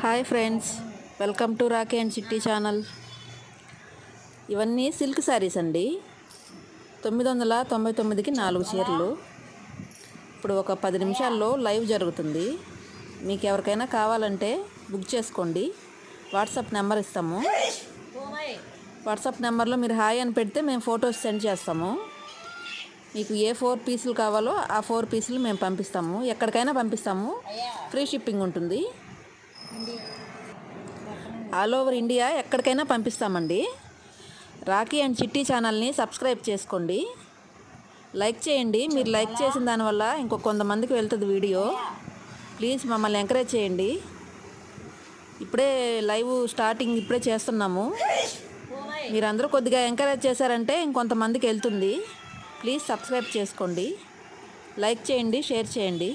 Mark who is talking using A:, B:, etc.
A: Hi friends, welcome to Rakhi and చిట్టి channel. ఇవన్నీ silk saris అండి. 999కి 4 చీరలు. ఇప్పుడు ఒక 10 నిమిషాల్లో లైవ్ జరుగుతుంది. మీకు ఎవరికైనా కావాలంటే బుక్ చేసుకోండి. వాట్సాప్ నెంబర్ ఇస్తాము. వాట్సాప్ నెంబర్లో మీరు హాయ్ అని పెడితే మేము ఫొటోస్ సెండ్ చేస్తాము. మీకు ఏ 4 పీసులు కావాలో ఆ 4 పీసులు మేము పంపిస్తాము. ఎక్కడికైనా పంపిస్తాము. ఫ్రీ షిప్పింగ్ ఉంటుంది. ఆల్ ఓవర్ ఇండియా ఎక్కడికైనా పంపిస్తామండి. రాఖీ అండ్ చిట్టి ఛానల్ని సబ్స్క్రైబ్ చేసుకోండి. లైక్ చేయండి. మీరు లైక్ చేసిన దానివల్ల కొంతమందికి వెళ్తుంది వీడియో. ప్లీజ్ మమ్మల్ని ఎంకరేజ్ చేయండి. ఇప్పుడే లైవ్ స్టార్టింగ్ ఇప్పుడే చేస్తున్నాము. మీరందరూ కొద్దిగా ఎంకరేజ్ చేశారంటే ఇంకొంతమందికి వెళ్తుంది. ప్లీజ్ సబ్స్క్రైబ్ చేసుకోండి. లైక్ చేయండి, షేర్ చేయండి.